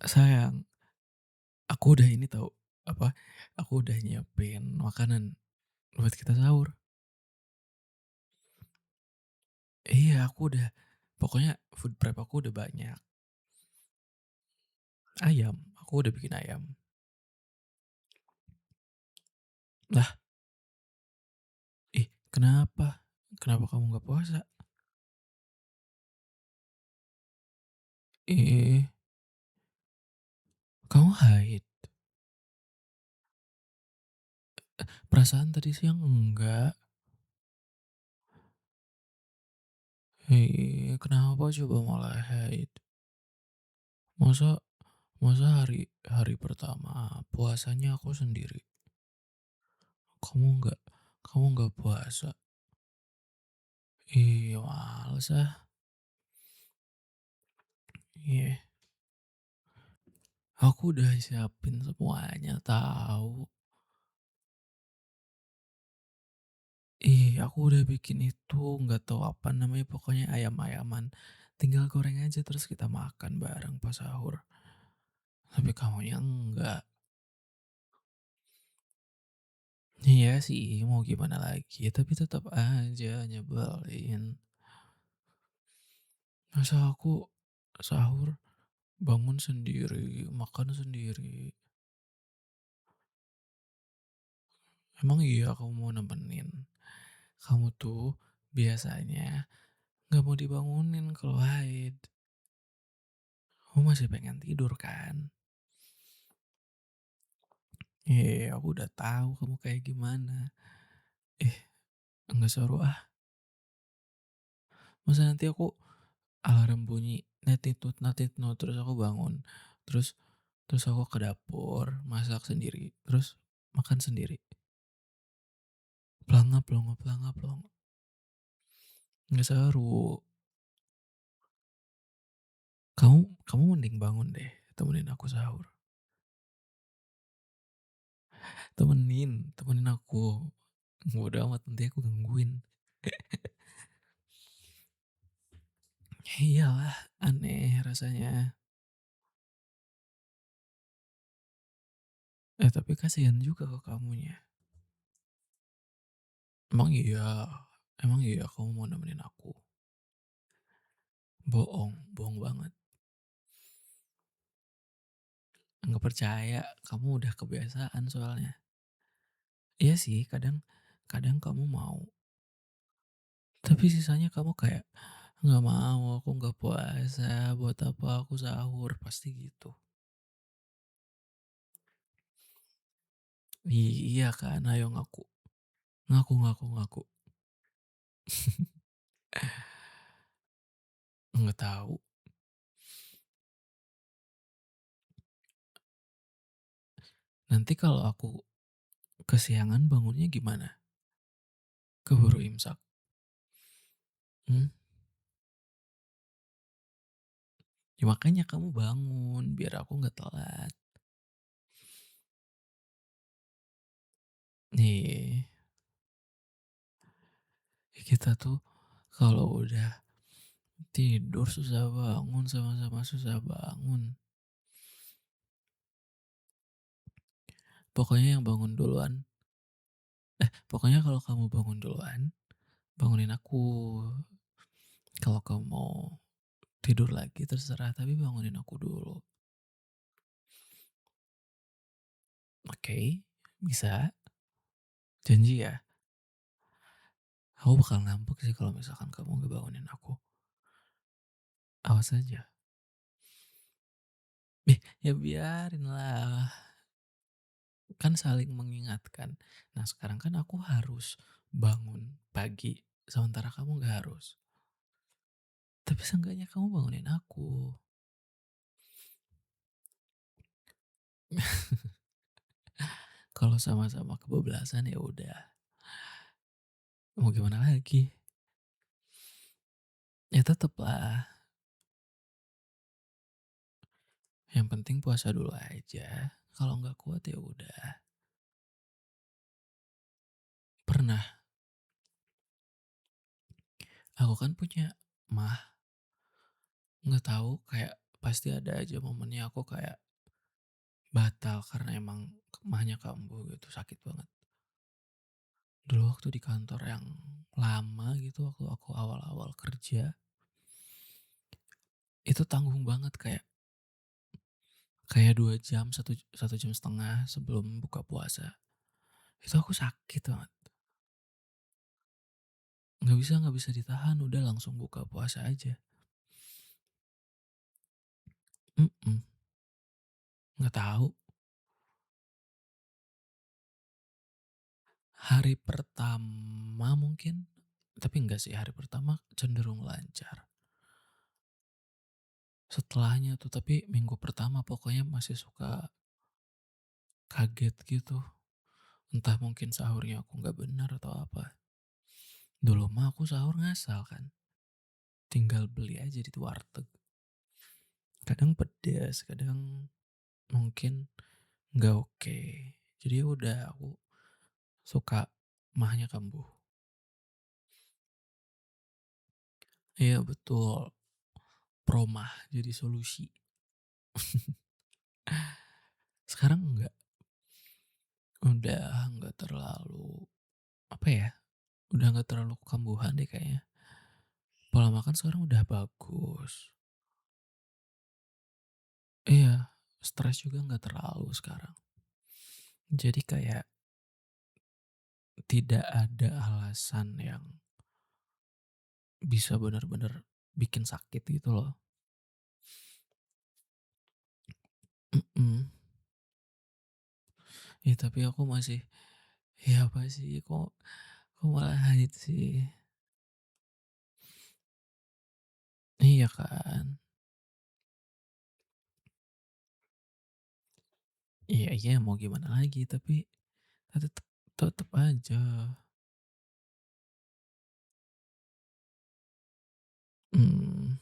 Sayang, aku udah ini tahu, apa, aku udah nyiapin makanan buat kita sahur. Iya, aku udah pokoknya food prep aku udah banyak. Ayam, aku udah bikin ayam. Lah, ih, kenapa? Kenapa kamu nggak puasa? Ih, kamu haid? Perasaan tadi siang enggak. Kenapa coba malah haid? Masa masa hari hari pertama puasanya aku sendiri, kamu nggak puasa? Ih, males ah. Iya, aku udah siapin semuanya tahu. Aku udah bikin itu, nggak tahu apa namanya, pokoknya ayam-ayaman. Tinggal goreng aja terus kita makan bareng pas sahur. Tapi kamunya enggak. Iya sih, mau gimana lagi, tapi tetap aja nyebelin. Masa aku sahur bangun sendiri, makan sendiri. Emang iya kamu mau nemenin? Kamu tuh biasanya nggak mau dibangunin kalau haid. Kamu masih pengen tidur kan? Aku udah tahu kamu kayak gimana. Eh, nggak seru ah. Masa nanti aku alarm bunyi, natitut, terus aku bangun. Terus terus aku ke dapur, masak sendiri, terus makan sendiri. Pelangap, pelongo, pelangap, pelongo. Nggak seru. Kamu kamu mending bangun deh, temenin aku sahur. Temenin aku. Bodo amat nanti aku gangguin. Iyalah, aneh rasanya. Tapi kasihan juga ke kamunya. Emang iya? Emang iya kamu mau nemenin aku? Bohong, bohong banget. Nggak percaya, kamu udah kebiasaan soalnya. Iya sih, kadang kadang kamu mau, tapi sisanya kamu kayak, "Nggak mau, aku nggak puasa, buat apa aku sahur?" Pasti gitu. Iya kan, ayo ngaku. Ngaku ngaku ngaku. Nggak tahu. Nanti kalau aku kesiangan bangunnya gimana? Keburu imsak. Mmm, ya makanya kamu bangun, biar aku nggak telat. Nih, kita tuh kalau udah tidur susah bangun, sama-sama susah bangun. Pokoknya yang bangun duluan pokoknya kalau kamu bangun duluan, bangunin aku. Kalau kamu mau tidur lagi terserah, tapi bangunin aku dulu. Oke, bisa? Janji ya? Aku bakal ngambek sih kalau misalkan kamu nggak bangunin aku. Awas aja. Ya biarin lah, kan saling mengingatkan. Nah sekarang kan aku harus bangun pagi, sementara kamu nggak harus. Tapi seenggaknya kamu bangunin aku. Kalau sama-sama kebablasan ya udah, mau gimana lagi? Ya tetep lah, yang penting puasa dulu aja, kalau nggak kuat ya udah. Pernah, aku kan punya mah, nggak tahu kayak pasti ada aja momennya aku kayak batal karena emang mahnya kambuh gitu, sakit banget. Dulu waktu di kantor yang lama gitu, waktu aku awal-awal kerja, itu tanggung banget kayak kayak 2 jam, 1 1 jam setengah sebelum buka puasa. Itu aku sakit banget. Nggak bisa ditahan, udah langsung buka puasa aja. Mhm, nggak tahu. Hari pertama mungkin, tapi enggak sih, hari pertama cenderung lancar. Setelahnya tuh, tapi minggu pertama pokoknya masih suka kaget gitu. Entah mungkin sahurnya aku nggak benar atau apa. Dulu mah aku sahur ngasal kan, tinggal beli aja di warteg. Kadang pedes, kadang mungkin nggak oke. Jadi ya udah aku suka mahnya kambuh. Iya betul, promah jadi solusi. Sekarang enggak, udah nggak terlalu, apa ya, udah nggak terlalu kambuhan deh kayaknya. Pola makan sekarang udah bagus. Iya, stres juga nggak terlalu sekarang. Jadi kayak tidak ada alasan yang bisa benar-benar bikin sakit gitu loh. Mhm. Ya tapi aku masih, ya apa sih, kok malah hate sih? Iya kan? Iya iya mau gimana lagi, tapi tetep tetep aja. Mmm,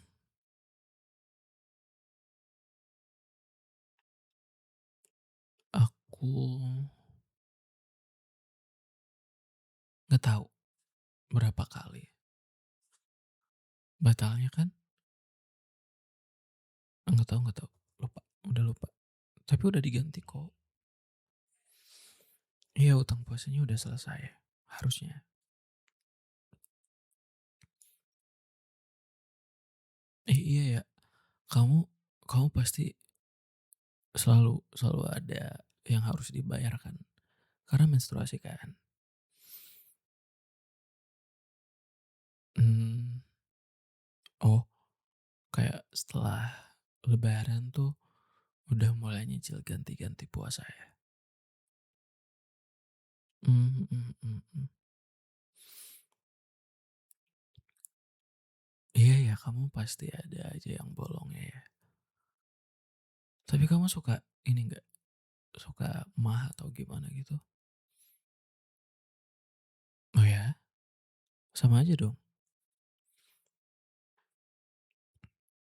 aku nggak tahu berapa kali batalnya kan, nggak tahu, lupa, udah lupa. Tapi udah diganti kok. Iya, utang puasanya udah selesai, harusnya. Iya ya, kamu kamu pasti selalu selalu ada yang harus dibayarkan, karena menstruasi kan? Mmm, oh, kayak setelah lebaran tuh udah mulai nyicil ganti-ganti puasa ya? Mmm, mhm mhm. Iya ya, kamu pasti ada aja yang bolongnya ya. Tapi kamu suka ini nggak, suka mah atau gimana gitu? Oh ya? Sama aja dong?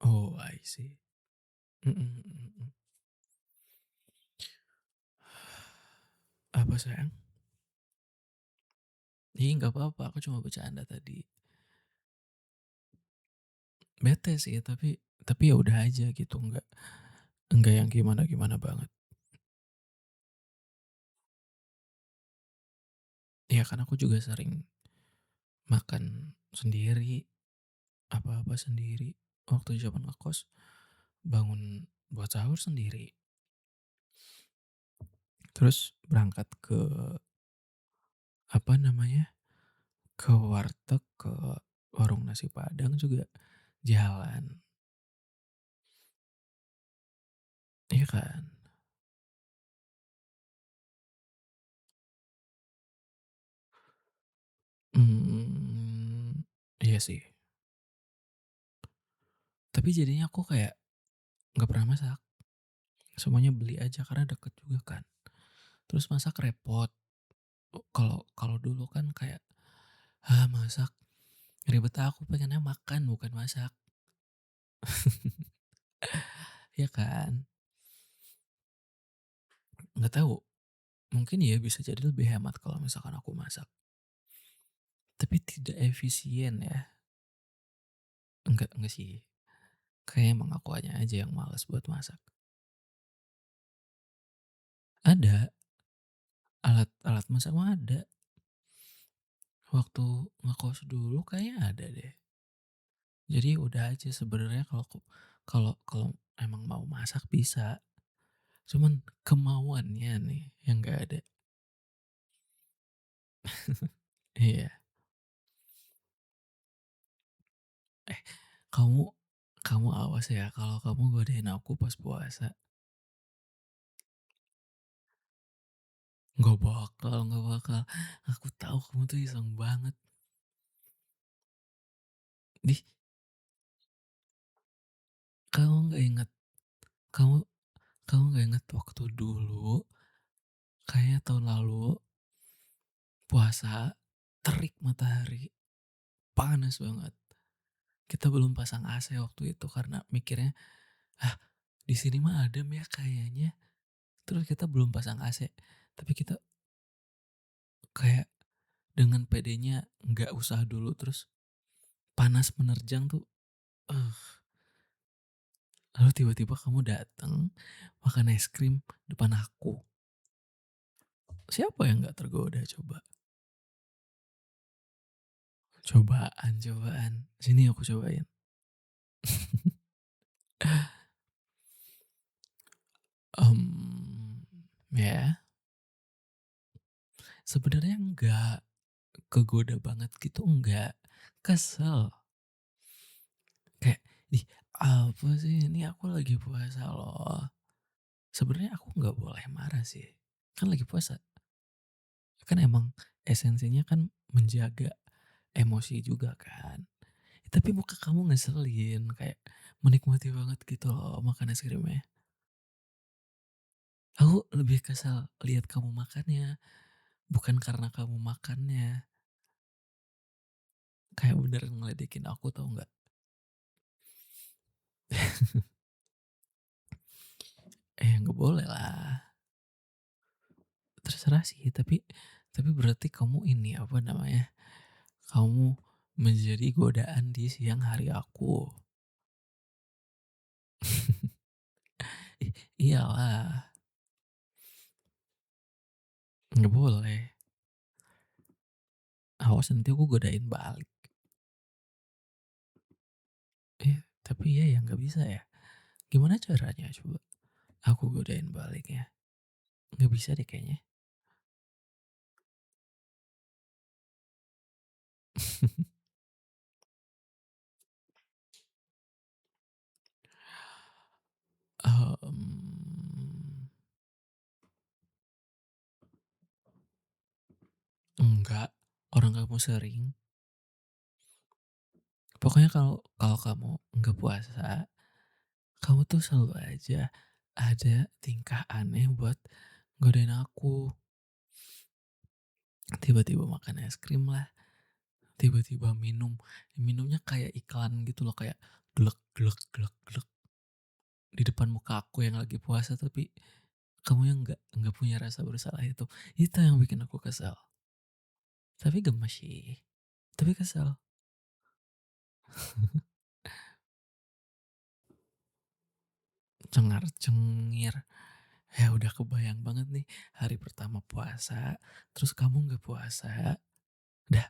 Oh, I see. Mhm mhm mhm. Apa sayang? Ih, nggak apa-apa, aku cuma bercanda tadi. Bete sih, tapi ya udah aja gitu, nggak yang gimana-gimana banget. Ya kan aku juga sering makan sendiri, apa-apa sendiri. Waktu zaman ngekos, bangun buat sahur sendiri, terus berangkat ke, apa namanya, ke warteg, ke warung nasi Padang juga jalan, iya kan? Mmm, iya sih. Tapi jadinya aku kayak nggak pernah masak, semuanya beli aja karena deket juga kan. Terus masak repot. Kalau kalau dulu kan kayak, "Ah, masak ribet, aku pengennya makan bukan masak." Ya kan? Nggak tahu, mungkin ya bisa jadi lebih hemat kalau misalkan aku masak, tapi tidak efisien ya. Enggak sih. Kayaknya emang akunya aja yang males buat masak. Ada, alat masak mah ada. Waktu ngekos dulu kayaknya ada deh. Jadi udah aja sebenarnya kalau kalau emang mau masak bisa, cuman kemauannya nih yang nggak ada. Iya. Eh, kamu kamu awas ya kalau kamu godain aku pas puasa. Nggak bakal. Aku tahu kamu tuh iseng banget. Di kamu nggak inget kamu kamu nggak inget waktu dulu, kayaknya tahun lalu, puasa, terik matahari, panas banget. Kita belum pasang AC waktu itu karena mikirnya, "Ah, di sini mah adem ya kayaknya." Terus kita belum pasang AC, tapi kita kayak dengan pedenya nggak usah dulu, terus panas menerjang tuh, eh, lalu tiba-tiba kamu datang, makan es krim depan aku. Siapa yang nggak tergoda coba? Cobaan, sini aku cobain. Ya, sebenarnya nggak kegoda banget gitu, enggak. Kesel, kayak, "Ih, apa sih ini aku lagi puasa loh." Sebenarnya aku nggak boleh marah sih, kan lagi puasa. Kan emang esensinya kan menjaga emosi juga kan. Tapi muka kamu ngeselin, kayak menikmati banget gitu loh makan es krimnya. Aku lebih kesal lihat kamu makannya, bukan karena kamu makannya. Kayak bener ngeledekin aku tau nggak? Nggak boleh lah. Terserah sih, tapi berarti kamu ini, apa namanya, kamu menjadi godaan di siang hari aku. Iyalah, nggak boleh. Awas nanti aku godain balik. Tapi ya nggak bisa ya. Gimana caranya coba aku godain balik ya? Nggak bisa deh kayaknya. Mmm, enggak, orang kamu sering. Pokoknya kalau kalau kamu nggak puasa, kamu tuh selalu aja ada tingkah aneh buat godain aku. Tiba-tiba makan es krim lah, tiba-tiba minumnya kayak iklan gitu loh, kayak glek glek glek glek di depan muka aku yang lagi puasa, tapi kamu yang nggak punya rasa bersalah itu yang bikin aku kesel. Tapi gemes sih, tapi kesel. Cengar-cengir, ya udah kebayang banget nih hari pertama puasa, terus kamu nggak puasa, dah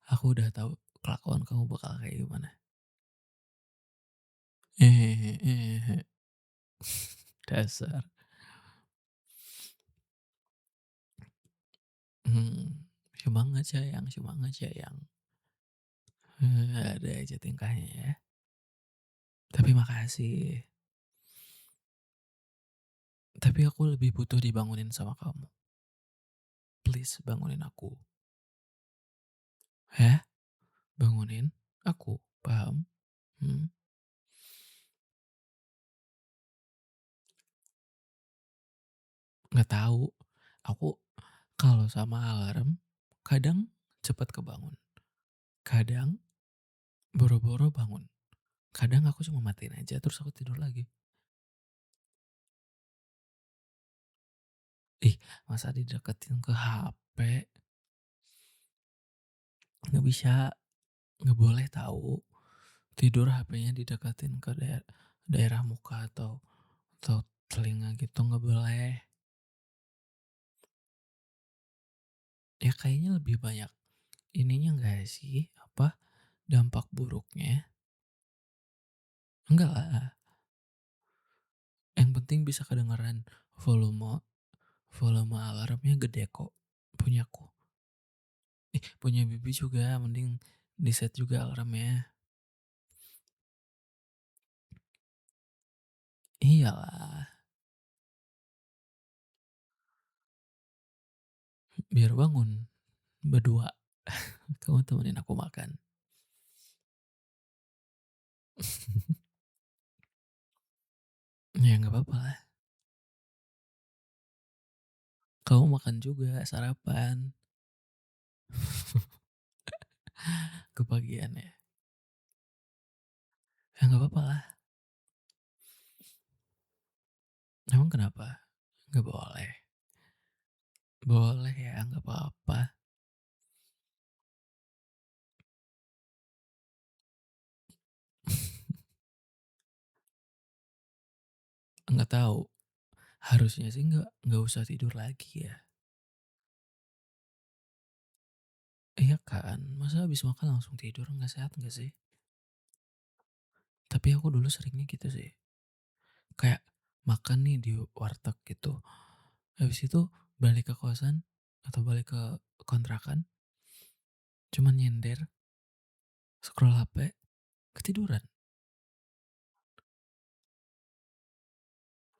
aku udah tahu kelakuan kamu bakal kayak gimana. Eh, dasar. Hmm, semangat sayang. Ada aja tingkahnya ya. Tapi makasih. Tapi aku lebih butuh dibangunin sama kamu. Please bangunin aku. Ya, bangunin aku. Paham? Hmm, nggak tahu. Aku kalau sama alarm kadang cepat kebangun. Kadang boro-boro bangun. Kadang aku cuma matiin aja terus aku tidur lagi. Ih, masa dideketin ke HP? Nggak bisa, nggak boleh tahu. Tidur HP-nya didekatin ke daerah muka atau telinga gitu nggak boleh. Ya kayaknya lebih banyak ininya nggak sih, apa, dampak buruknya? Enggak lah, yang penting bisa kedengeran volume volume alarmnya gede kok, punyaku. Punya bibi juga mending di-set juga alarmnya. Iyalah, biar bangun berdua, kamu temenin aku makan. Ya nggak apa-apa lah, kamu makan juga, sarapan. Kepagian ya? Ya nggak apa-apa lah, emang kenapa? Nggak boleh? Boleh ya, nggak apa-apa. Nggak tahu, harusnya sih nggak usah tidur lagi ya. Iya kan, masa habis makan langsung tidur, nggak sehat nggak sih? Tapi aku dulu seringnya gitu sih, kayak makan nih di warteg gitu, habis itu balik ke kosan atau balik ke kontrakan, cuman nyender, scroll HP, ketiduran.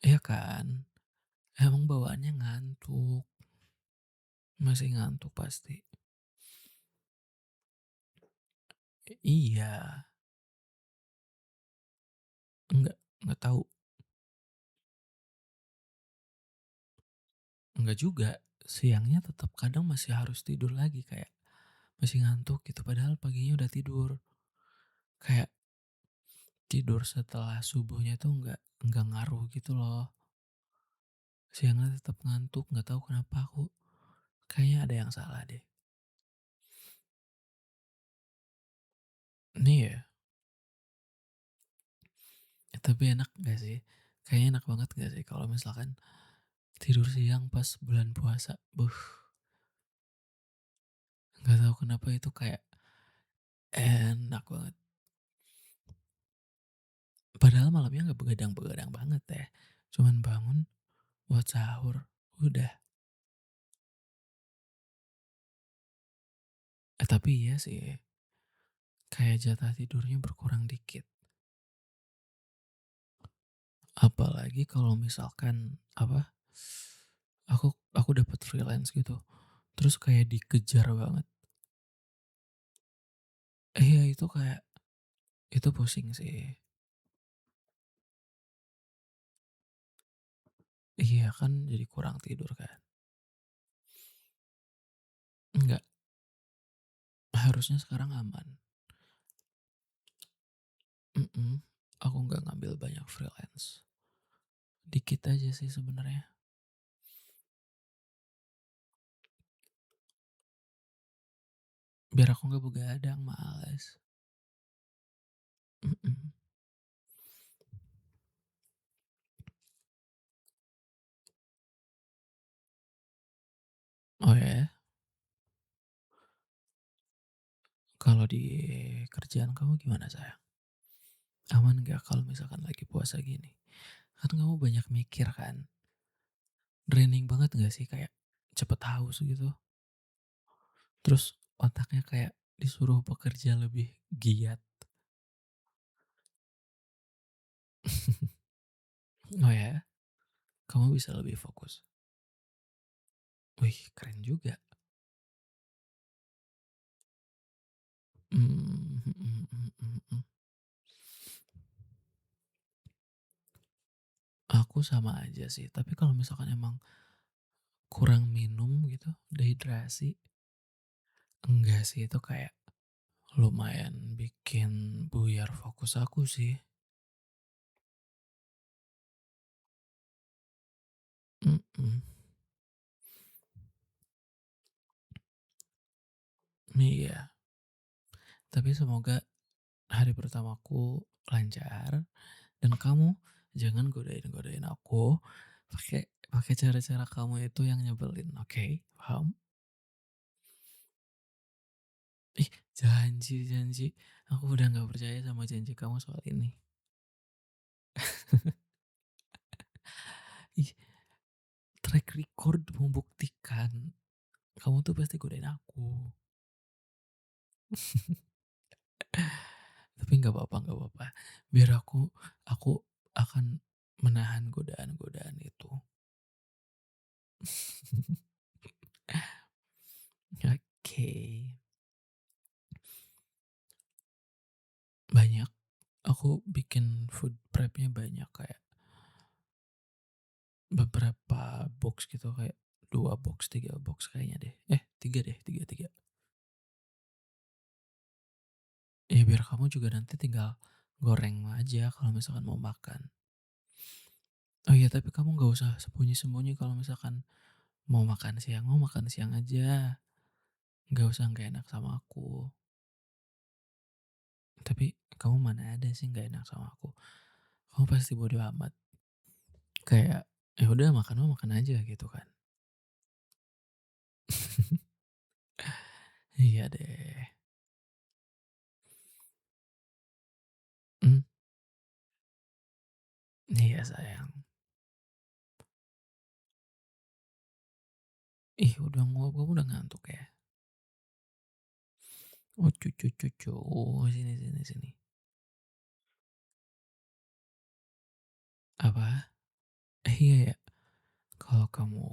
Iya kan? Emang bawaannya ngantuk, masih ngantuk pasti. Iya, enggak tahu, enggak juga, siangnya tetap kadang masih harus tidur lagi kayak masih ngantuk gitu padahal paginya udah tidur. Kayak tidur setelah subuhnya tuh enggak ngaruh gitu loh. Siangnya tetap ngantuk, nggak tahu kenapa aku kayaknya ada yang salah deh. Nih ya, tapi enak gak sih? Kayaknya enak banget gak sih kalau misalkan tidur siang pas bulan puasa? Nggak tahu kenapa itu kayak enak banget. Padahal malamnya nggak begadang-begadang banget ya. Cuman bangun buat sahur, udah. Tapi iya sih, kayak jatah tidurnya berkurang dikit. Apalagi kalau misalkan apa? Aku dapat freelance gitu. Terus kayak dikejar banget. Iya itu kayak itu pusing sih. Iya kan jadi kurang tidur kan. Enggak, harusnya sekarang aman. Mhm, aku nggak ngambil banyak freelance. Dikit aja sih sebenarnya. Biar aku nggak begadang, males. Mhm. Oh ya? Kalau di kerjaan kamu gimana sayang? Aman nggak kalau misalkan lagi puasa gini? Kan kamu banyak mikir kan? Draining banget nggak sih kayak cepet haus gitu? Terus otaknya kayak disuruh bekerja lebih giat. Oh ya? Kamu bisa lebih fokus. Wih, keren juga. Mmm, mhm mhm mhm. Aku sama aja sih, tapi kalau misalkan emang kurang minum gitu, dehidrasi, enggak sih itu kayak lumayan bikin buyar fokus aku sih. Mhm. Iya, tapi semoga hari pertamaku lancar dan kamu jangan godain-godain aku pakai pakai cara-cara kamu itu yang nyebelin, oke? Paham? Ih, janji, aku udah nggak percaya sama janji kamu soal ini. Ih, track record membuktikan kamu tuh pasti godain aku. Tapi nggak apa-apa. Biar aku akan menahan godaan-godaan itu. Oke, banyak. Aku bikin food prep-nya banyak kayak beberapa box gitu kayak 2 box, 3 box kayaknya deh. 3 deh, 3 3. Ya biar kamu juga nanti tinggal goreng aja kalau misalkan mau makan. Oh iya, tapi kamu nggak usah sembunyi-sembunyi kalau misalkan mau makan siang aja. Nggak usah nggak enak sama aku. Tapi kamu mana ada sih nggak enak sama aku? Kamu pasti bodo amat. Kayak, ya udah makan mah makan aja gitu kan. Iya deh. Mmm, iya sayang. Ih udah nguap, kamu udah ngantuk ya? Oh cucu, sini sini sini. Apa? Iya ya, kalau kamu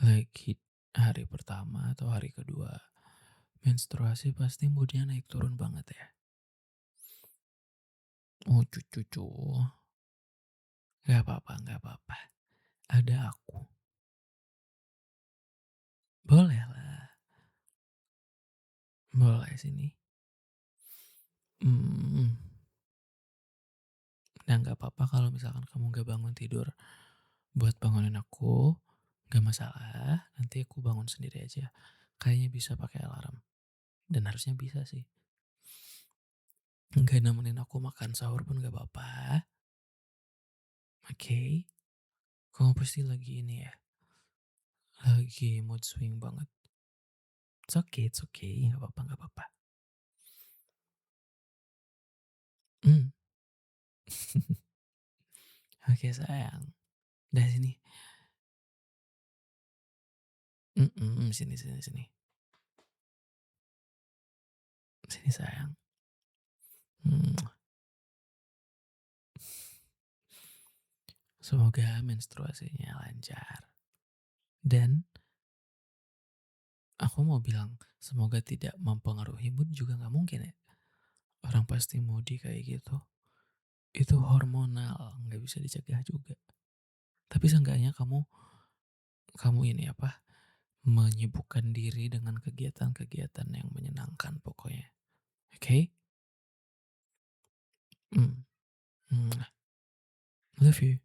lagi hari pertama atau hari kedua menstruasi pasti mood-nya naik turun banget ya? Oh cucu, nggak apa-apa, ada aku. Bolehlah, boleh sini. Mhm, nah nggak apa-apa kalau misalkan kamu nggak bangun tidur buat bangunin aku, nggak masalah, nanti aku bangun sendiri aja. Kayaknya bisa pakai alarm, dan harusnya bisa sih. Nggak nemenin aku makan sahur pun nggak apa-apa, oke? Kamu pasti lagi ini ya, lagi mood swing banget. It's okay, nggak apa-apa. Mmm, oke sayang, dah sini, sini sini sini, sini sayang, mmm, semoga menstruasinya lancar, dan aku mau bilang semoga tidak mempengaruhi mood juga nggak mungkin ya, orang pasti moody kayak gitu, itu hormonal, nggak bisa dicegah juga. Tapi seenggaknya kamu kamu ini apa, menyibukkan diri dengan kegiatan-kegiatan yang menyenangkan pokoknya, oke? Mmm, love you.